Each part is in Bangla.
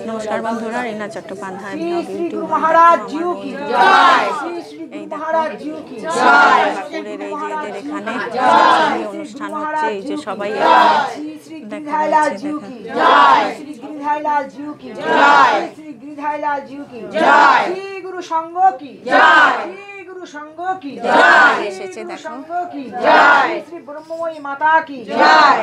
নমস্কার বন্ধুরা, রিনা চট্টোপাধ্যায় বাঁকুড়ের এই যে এদের এখানে অনুষ্ঠান হচ্ছে। এই যে সবাই দেখা যাচ্ছে, এসেছে দেখো। श्री ब्रह्ममयी माता की जय,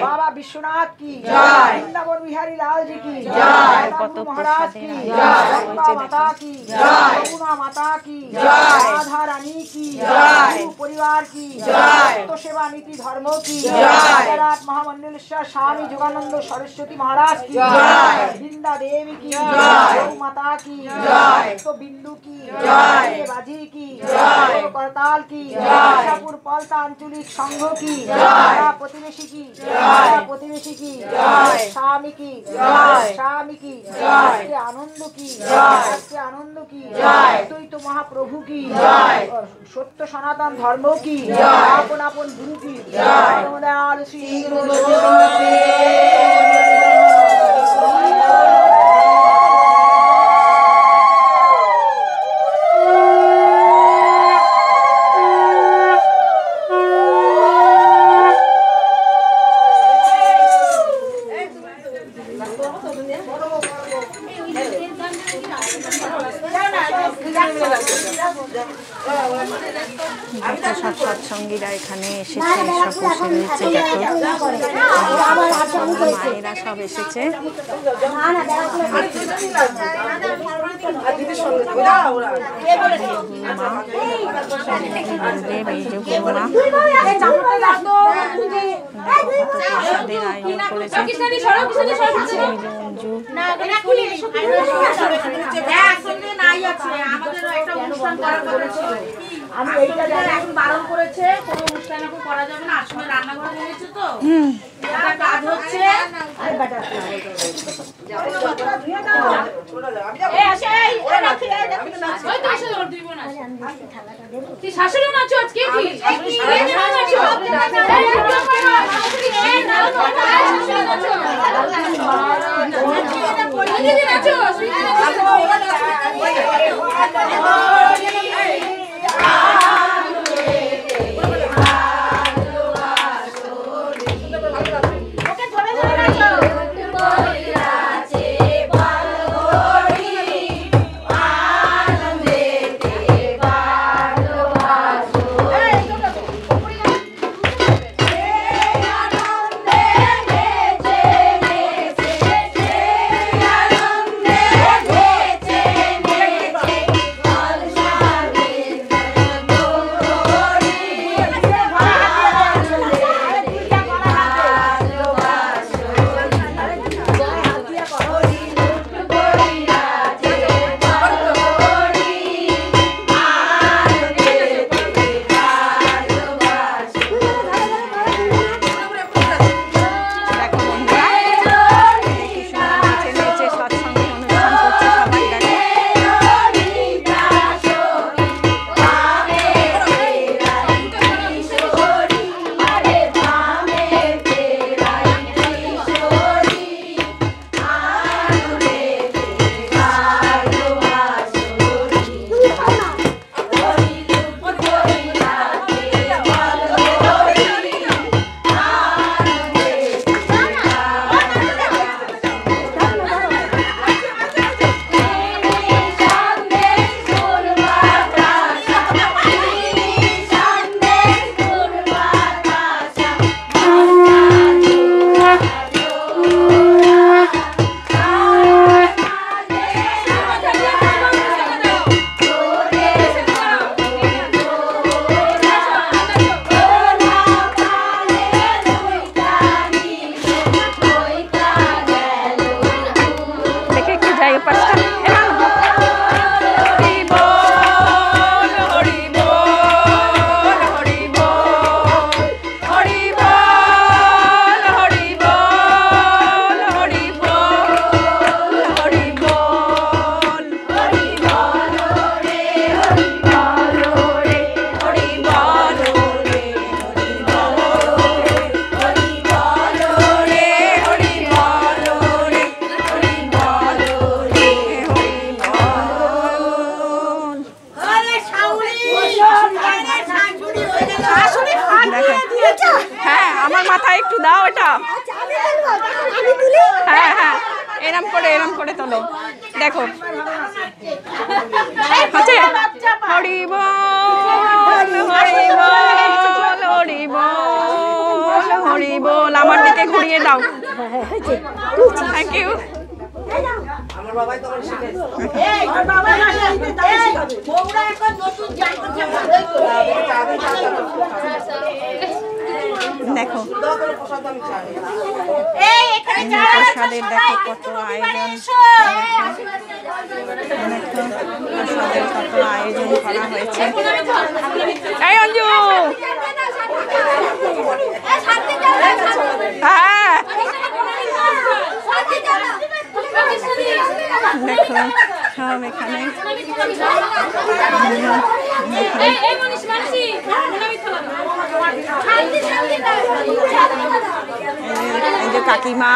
बाबा विश्वनाथ की जय, वृंदावन बिहारी लाल जी की जय, कत महाराज की जय, माता की जय, यमुना माता की जय, राधा रानी की जय, परिवार की जय, तो सेवा नीति धर्म की जय, महामंडलेश्वर स्वामी योगानंद सरस्वती महाराज की जय, वृंदा देवी की जय, माता की जय, तो बिंदु की जय, बाजी की जय, करताल की जय, पलता आंचलिक संघ की जय, प्रतिवेशी की जय, प्रतिवेशी की जय, स्वामी की जय, स्वामी की जय, आनंद की जय, आनंद की जय, तुई तो महाप्रभु की जय, सत्य सनातन धर्म की जय, आपन आपन गुरु की जय, श्री गुरु সব সৎসঙ্গীরা এখানে এসেছে, সব বসে রয়েছে। মায়েরা সব এসেছে। প্রসাদের আয়োজন করেছে। আমি এইটা এখন বারণ করেছে, কোনো অনুষ্ঠান এখন করা যাবে না। আসলে রান্নাঘরে নিয়েছে তো এটা কাজ হচ্ছে। আর বেটা এই আসে এই রাখি এই নাচ ওই তো আসে ওর দিব না। তুই শাশুড়ি নাচো আজকে কি এই নাচো এই নাও শাশুড়ি নাচো দিদি নাচো একটু দাও এটা। হ্যাঁ হ্যাঁ, এরম করে তোলো। দেখো হচ্ছে হরি বল হরি বল হরি বল হরি বল। আমার দিকে ঘুরিয়ে দাও। Thank you. দেখো প্রসাদের দেখো কত আয়োজন, প্রসাদের কত আয়োজন করা হয়েছে। এই অঞ্জু, হ্যাঁ দেখো সব এখানে এই যে কাকিমা,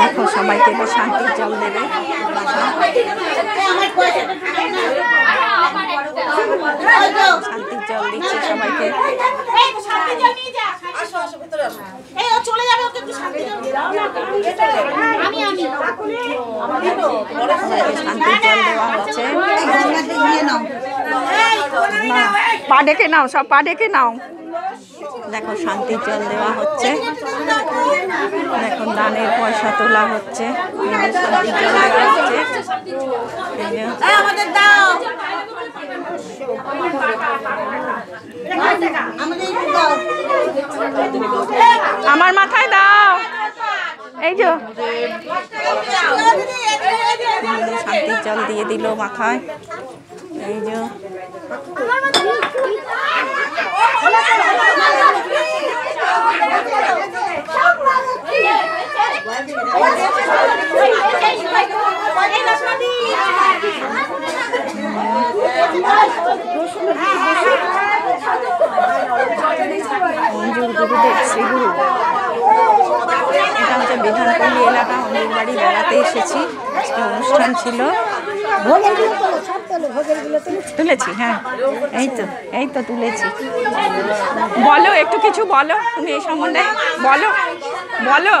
দেখো সবাইকে এবার শান্তির জল দেবে। শান্তির জল দিচ্ছে সবাইকে। শান্তির জল দেওয়া হচ্ছে। পা ডেকে নাও, সব পা ডেকে নাও। দেখো শান্তির জল দেওয়া হচ্ছে। দেখো দানের পয়সা তোলা হচ্ছে। শান্তির জল দেওয়া হচ্ছে। আমার মাথায় দাও। এই যে শান্তির জল দিয়ে দিল মাথায়। এই যে অঞ্জুর গুরুদেব শ্রীগুরু। এটা হচ্ছে বিধানপল্লী এলাকা, অঞ্জুর বাড়ি বেড়াতে এসেছি। আজকে অনুষ্ঠান ছিল। তুলেছি, হ্যাঁ এই তো তুলেছি। বলো একটু কিছু বলো তুমি এই সম্বন্ধে, বলো।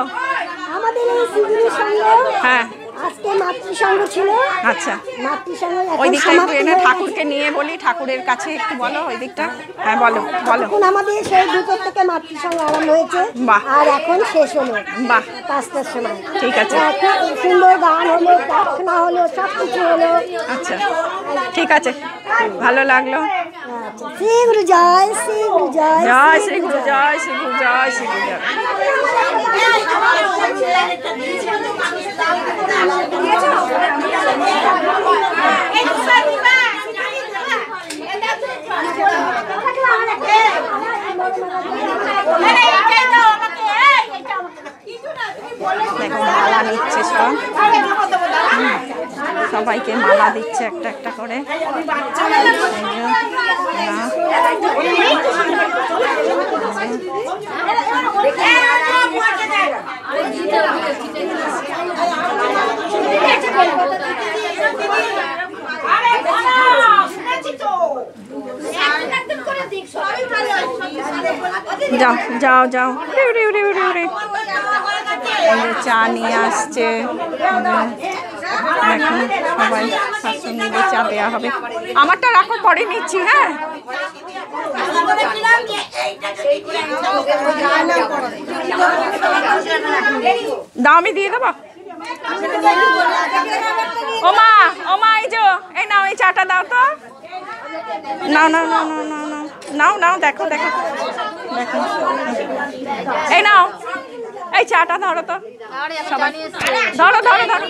আমাদের এই শিবিরের সঙ্গে হ্যাঁ আজকে মাতৃসংঘ ছিল। আচ্ছা, মাতৃসংঘ ওই দিকটা একটু এনে ঠাকুরকে নিয়ে বলি, ঠাকুরের কাছে একটু বলো ওই দিকটা। হ্যাঁ বলো। এখন আমাদের সেই দুপুর থেকে মাতৃসংঘ আরম্ভ হয়েছে। বাহ। আর এখন শেষ হলো। বাহ, 5টার সময়। ঠিক আছে। খুব সুন্দর গান হলো, প্রার্থনা হলো, সব কিছু হলো। আচ্ছা ঠিক আছে, ভালো লাগলো। শ্রী গুরু জয়, শ্রী গুরু জয়, জয় শ্রী গুরু, জয় শ্রী গুরু, জয় শ্রী গুরু জয়। দেখো মালা নিচ্ছে সব, সবাইকে মালা দিচ্ছে একটা একটা করে। যাও যাও যাও, চা নিয়ে আসছে। দেখো সবাই শাশুড়ি মিলে চা দেওয়া হবে। আমারটা রাখো, পরে নিচ্ছি। হ্যাঁ দাও, আমি দিয়ে দেবো। ওমা এই যে এই নাও, এই চাটা দাও তো। নাও দেখো এই নাও, এই চাটা ধরো তো সবাই, ধরো।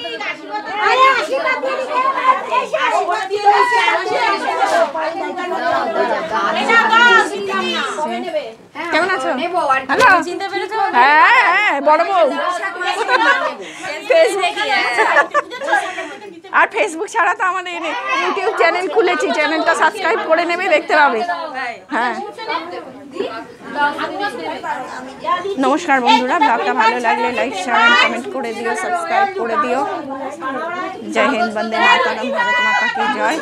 কেমন আছো? হ্যালো, হ্যাঁ বড় বউ। আর ফেসবুক ছাড়া তো আমাদের ইউটিউব চ্যানেল খুলেছি, চ্যানেলটা সাবস্ক্রাইব করে নেবে, দেখতে পাবে। হ্যাঁ, নমস্কার বন্ধুরা, ব্লগটা ভালো লাগলে লাইক শেয়ার কমেন্ট করে দিও, সাবস্ক্রাইব করে দিও। জয় হিন্দ, বন্দে মাতরম, ভারত মাতা কি জয়।